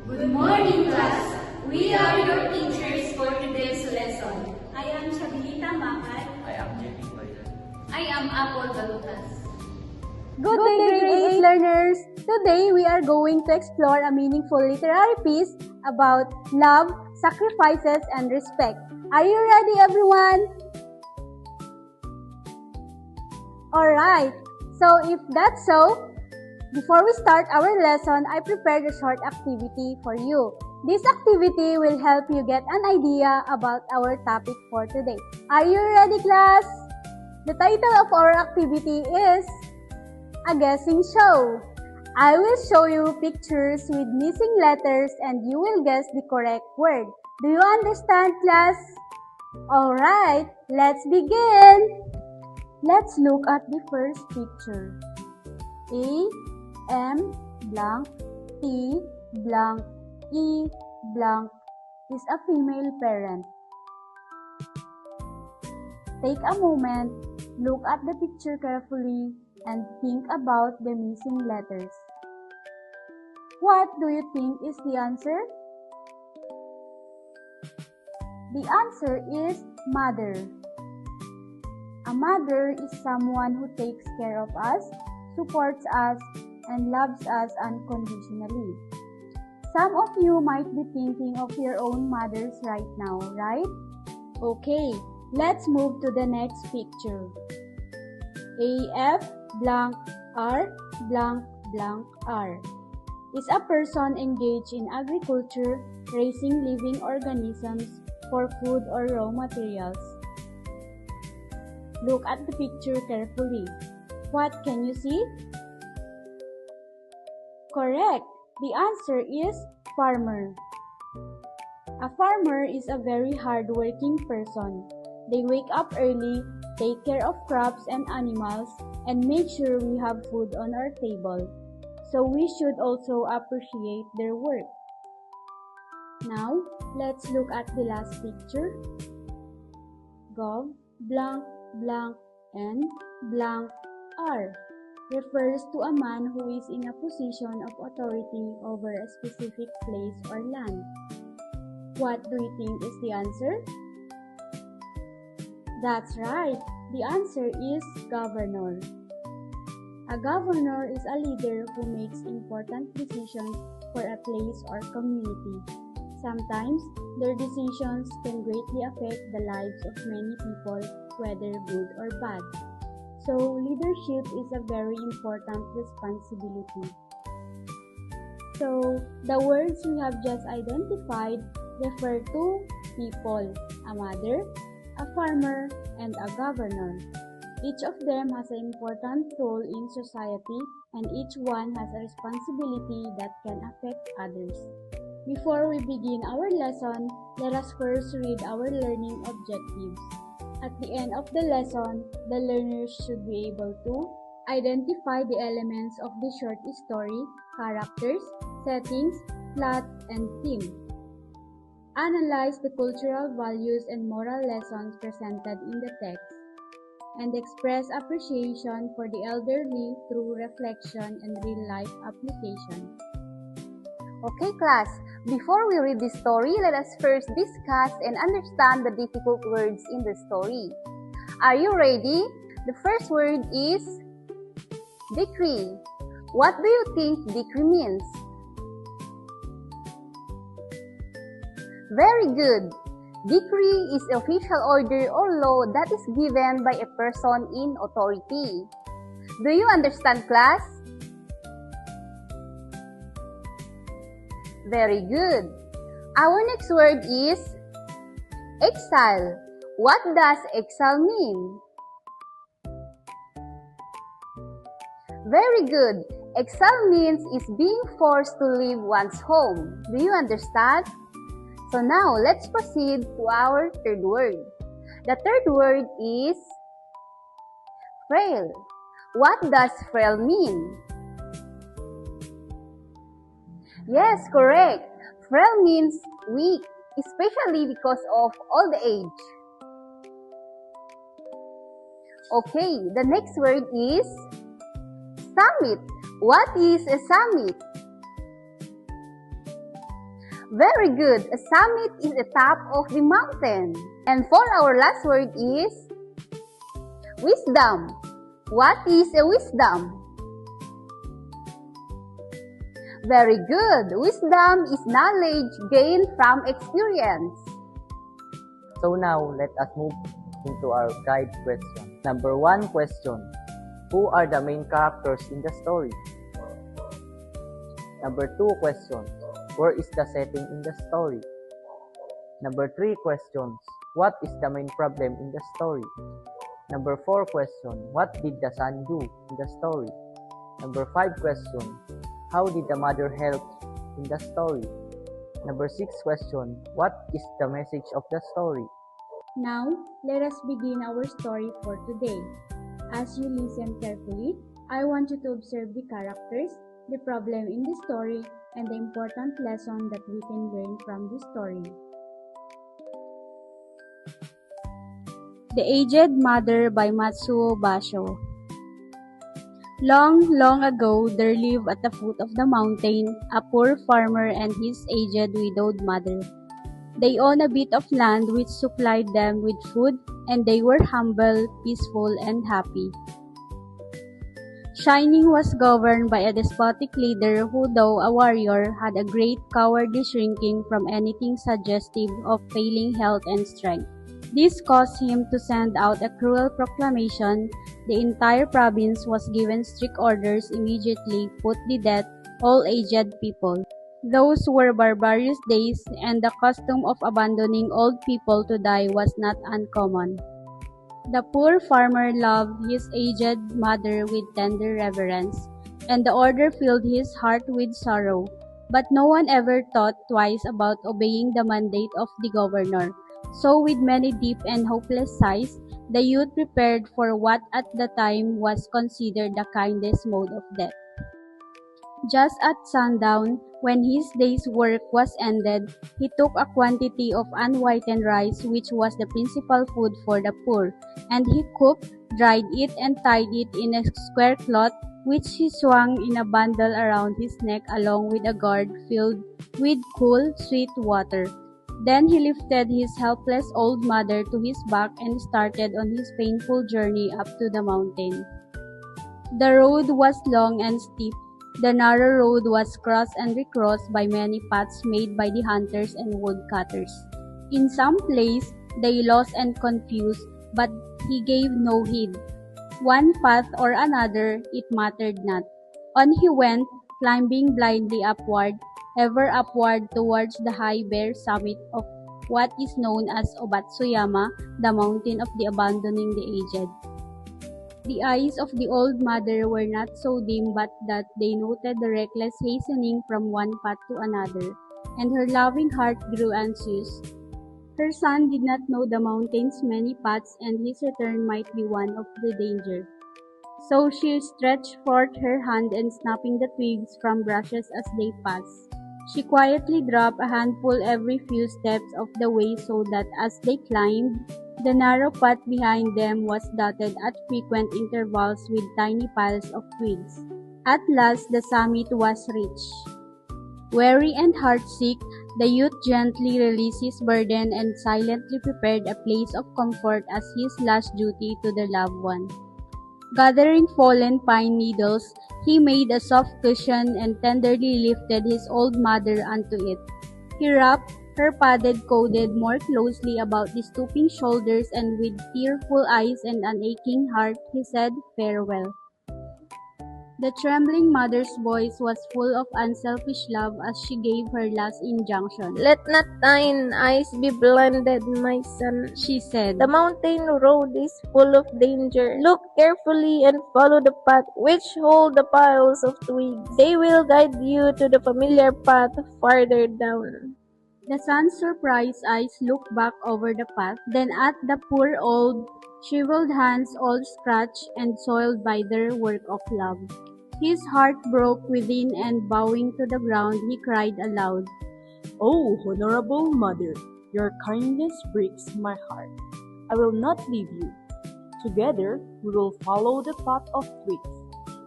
Good morning, class. We are your teachers for today's lesson. I am Shabilita Makar. I am JP Bayan. I am Apple Balutas. Good day, grade 8 learners! Today, we are going to explore a meaningful literary piece about love, sacrifices, and respect. Are you ready, everyone? Alright, so if that's so, before we start our lesson, I prepared a short activity for you. This activity will help you get an idea about our topic for today. Are you ready, class? The title of our activity is A Guessing Show. I will show you pictures with missing letters and you will guess the correct word. Do you understand, class? Alright, let's begin. Let's look at the first picture. A, M, blank, T, blank, E, blank is a female parent. Take a moment, look at the picture carefully, and think about the missing letters. What do you think is the answer? The answer is mother. A mother is someone who takes care of us, supports us, and loves us unconditionally. Some of you might be thinking of your own mothers right now, right? Okay, let's move to the next picture. AF blank R blank blank R is a person engaged in agriculture, raising living organisms for food or raw materials. Look at the picture carefully. What can you see? Correct. The answer is farmer. A farmer is a very hard-working person. They wake up early, take care of crops and animals, and make sure we have food on our table. So we should also appreciate their work. Now, let's look at the last picture. Gov, blank, blank, and blank R refers to a man who is in a position of authority over a specific place or land. What do you think is the answer? That's right. The answer is governor. A governor is a leader who makes important decisions for a place or community. Sometimes, their decisions can greatly affect the lives of many people, whether good or bad. So, leadership is a very important responsibility. So, the words we have just identified refer to people, a mother, a farmer, and a governor. Each of them has an important role in society, and each one has a responsibility that can affect others. Before we begin our lesson, let us first read our learning objectives. At the end of the lesson, the learners should be able to identify the elements of the short story, characters, settings, plot, and theme. Analyze the cultural values and moral lessons presented in the text, and express appreciation for the elderly through reflection and real-life application. Okay, class. Before we read the story, let us first discuss and understand the difficult words in the story. Are you ready? The first word is decree. What do you think decree means? Very good. Decree is official order or law that is given by a person in authority. Do you understand, class? Very good. Our next word is exile. What does exile mean? Very good. Exile means is being forced to leave one's home. Do you understand? So now, let's proceed to our third word. The third word is frail. What does frail mean? Yes, correct. Frail means weak, especially because of old age. Okay, the next word is summit. What is a summit? Very good. A summit is the top of the mountain. And for our last word is wisdom. What is a wisdom? Very good. Wisdom is knowledge gained from experience. So now, let us move into our guide question. Number 1 question. Who are the main characters in the story? Number 2 question. Where is the setting in the story? Number 3 questions. What is the main problem in the story? Number 4 question. What did the son do in the story? Number 5 question. How did the mother help in the story? Number 6 question. What is the message of the story? Now, let us begin our story for today. As you listen carefully, I want you to observe the characters, the problem in the story, and the important lesson that we can learn from the story. The Aged Mother by Matsuo Basho. Long, long ago, there lived at the foot of the mountain a poor farmer and his aged widowed mother. They owned a bit of land which supplied them with food, and they were humble, peaceful, and happy. Shining was governed by a despotic leader who, though a warrior, had a great cowardly shrinking from anything suggestive of failing health and strength. This caused him to send out a cruel proclamation. The entire province was given strict orders immediately put to death all aged people. Those were barbarous days, and the custom of abandoning old people to die was not uncommon. The poor farmer loved his aged mother with tender reverence, and the order filled his heart with sorrow. But no one ever thought twice about obeying the mandate of the governor. So with many deep and hopeless sighs, the youth prepared for what at the time was considered the kindest mode of death. Just at sundown, when his day's work was ended, he took a quantity of unwhitened rice, which was the principal food for the poor, and he cooked, dried it, and tied it in a square cloth, which he swung in a bundle around his neck along with a gourd filled with cool, sweet water. Then he lifted his helpless old mother to his back and started on his painful journey up to the mountain. The road was long and steep. The narrow road was crossed and recrossed by many paths made by the hunters and woodcutters. In some places, they lost and confused, but he gave no heed. One path or another, it mattered not. On he went, climbing blindly upward, ever upward towards the high bare summit of what is known as Obatsuyama, the mountain of the abandoning the aged. The eyes of the old mother were not so dim but that they noted the reckless hastening from one path to another, and her loving heart grew anxious. Her son did not know the mountain's many paths, and his return might be one of the danger. So she stretched forth her hand and snapping the twigs from brushes as they passed. She quietly dropped a handful every few steps of the way so that as they climbed, the narrow path behind them was dotted at frequent intervals with tiny piles of twigs. At last the summit was reached. Weary and heartsick, the youth gently released his burden and silently prepared a place of comfort as his last duty to the loved one. Gathering fallen pine needles, he made a soft cushion and tenderly lifted his old mother onto it. He wrapped her padded coat more closely about the stooping shoulders, and with tearful eyes and an aching heart, he said farewell. The trembling mother's voice was full of unselfish love as she gave her last injunction. "Let not thine eyes be blinded, my son," she said. "The mountain road is full of danger. Look carefully and follow the path which hold the piles of twigs. They will guide you to the familiar path farther down." The son's surprised eyes looked back over the path, then at the poor old, shriveled hands all scratched and soiled by their work of love. His heart broke within, and bowing to the ground, he cried aloud, "Oh, honorable mother, your kindness breaks my heart. I will not leave you. Together we will follow the path of twigs,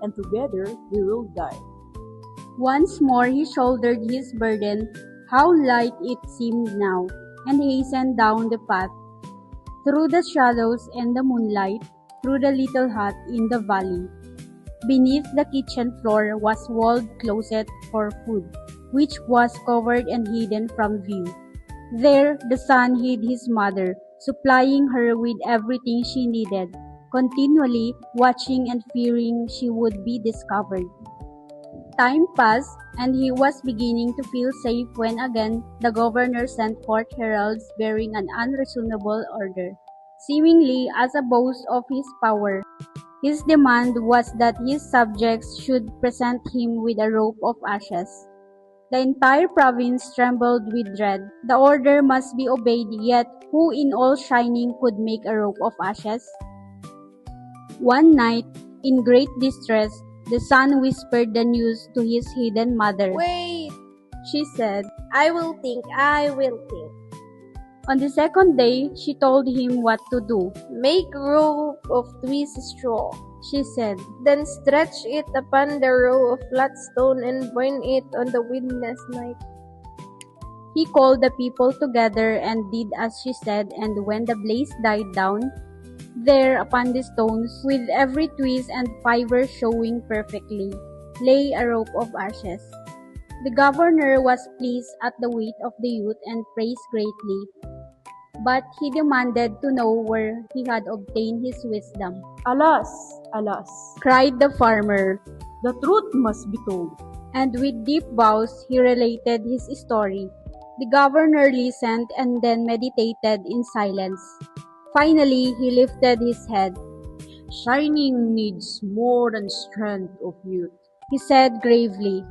and together we will die." Once more he shouldered his burden, how light it seemed now, and hastened down the path, through the shadows and the moonlight, through the little hut in the valley. Beneath the kitchen floor was walled closet for food, which was covered and hidden from view. There the son hid his mother, supplying her with everything she needed, continually watching and fearing she would be discovered. Time passed, and he was beginning to feel safe when again the governor sent forth heralds bearing an unreasonable order, seemingly as a boast of his power. His demand was that his subjects should present him with a rope of ashes. The entire province trembled with dread. The order must be obeyed, yet who in all shining could make a rope of ashes? One night, in great distress, the son whispered the news to his hidden mother. Wait, She said. I will think. On the second day, she told him what to do. Make rope of twist straw. She said. Then stretch it upon the row of flat stone and burn it on the windless night. He called the people together and did as she said, and when the blaze died down, there upon the stones, with every twist and fibre showing perfectly, lay a rope of ashes. The governor was pleased at the wit of the youth and praised greatly, but he demanded to know where he had obtained his wisdom. Alas, alas, Cried the farmer, the truth must be told. and with deep bows he related his story. The governor listened and then meditated in silence. Finally, he lifted his head. Shining needs more than strength of youth. He said gravely,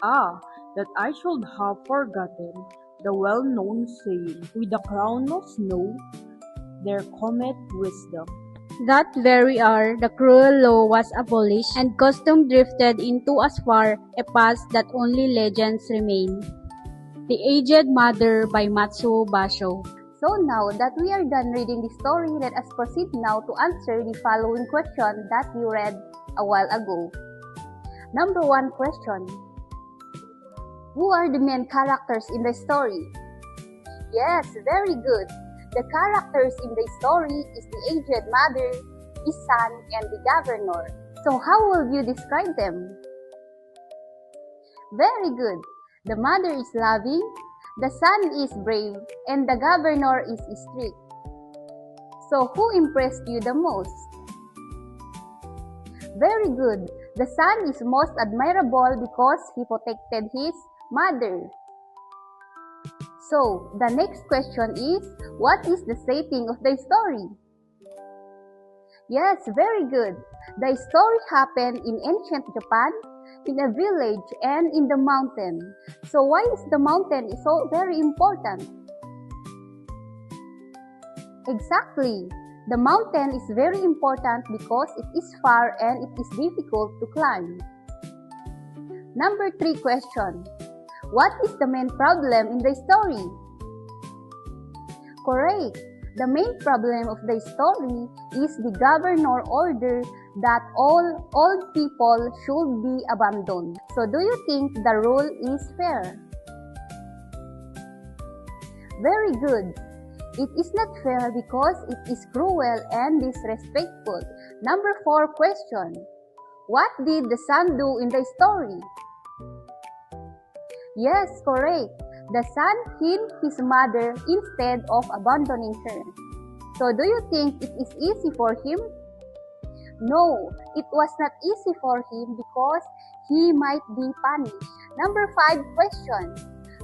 Ah, that I should have forgotten the well-known saying, with a crown of snow, there cometh wisdom. That very hour the cruel law was abolished, and custom drifted into as far a past that only legends remain. The Aged Mother by Matsuo Basho. So now that we are done reading the story, let us proceed now to answer the following question that we read a while ago. Number 1 question. Who are the main characters in the story? Yes, very good. The characters in the story is the aged mother, his son, and the governor. So how will you describe them? Very good. The mother is loving, the son is brave, and the governor is strict. So who impressed you the most? Very good. The son is most admirable because he protected his mother. So, the next question is, what is the setting of the story? Yes, very good. The story happened in ancient Japan, in a village, and in the mountain. So, why is the mountain so very important? Exactly. The mountain is very important because it is far and it is difficult to climb. Number 3 question. What is the main problem in the story? Correct. The main problem of the story is the governor order that all old people should be abandoned. So do you think the rule is fair? Very good. It is not fair because it is cruel and disrespectful. Number 4 question. What did the son do in the story? Yes, correct. The son hid his mother instead of abandoning her. So do you think it is easy for him? No, it was not easy for him because he might be punished. Number 5 question.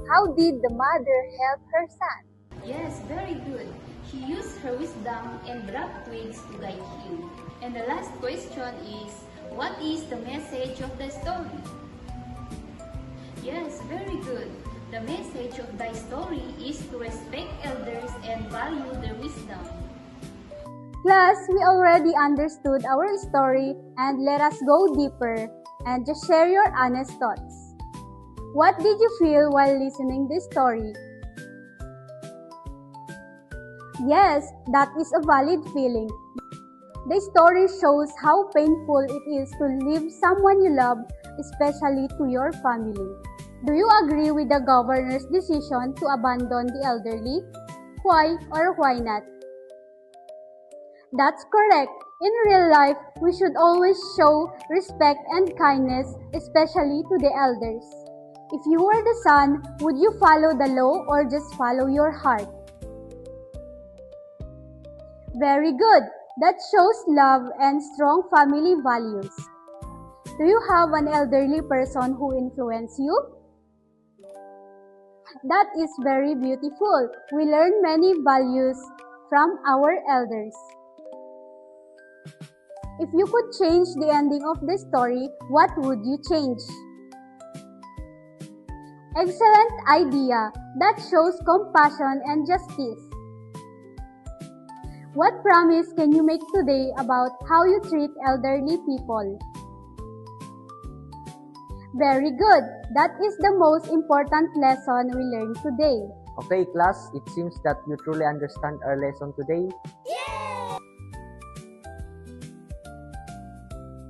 How did the mother help her son? Yes, very good. She used her wisdom and dropped twigs to guide him. And the last question is, what is the message of the story? Yes, very good. The message of the story is to respect elders and value their wisdom. Class, we already understood our story, and let us go deeper and just share your honest thoughts. What did you feel while listening this story? Yes, that is a valid feeling. The story shows how painful it is to leave someone you love, especially to your family. Do you agree with the governor's decision to abandon the elderly? Why or why not? That's correct. In real life, we should always show respect and kindness, especially to the elders. If you were the son, would you follow the law or just follow your heart? Very good. That shows love and strong family values. Do you have an elderly person who influenced you? That is very beautiful. We learn many values from our elders. If you could change the ending of the story, what would you change? Excellent idea. That shows compassion and justice. What promise can you make today about how you treat elderly people? Very good. That is the most important lesson we learned today. Okay, class, it seems that you truly understand our lesson today.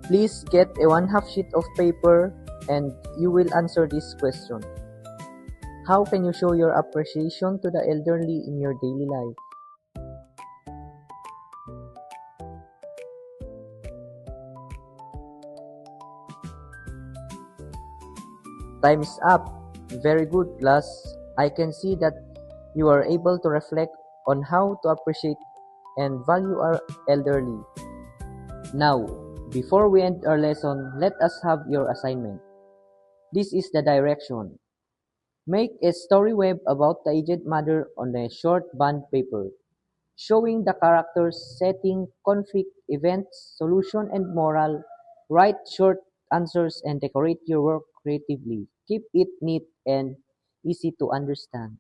Please get a 1/2 sheet of paper and you will answer this question. How can you show your appreciation to the elderly in your daily life? Time's up. Very good, class. I can see that you are able to reflect on how to appreciate and value our elderly. Now, before we end our lesson, let us have your assignment. This is the direction. Make a story web about the aged mother on a short bond paper, showing the characters, setting, conflict, events, solution, and moral. Write short answers and decorate your work creatively. Keep it neat and easy to understand.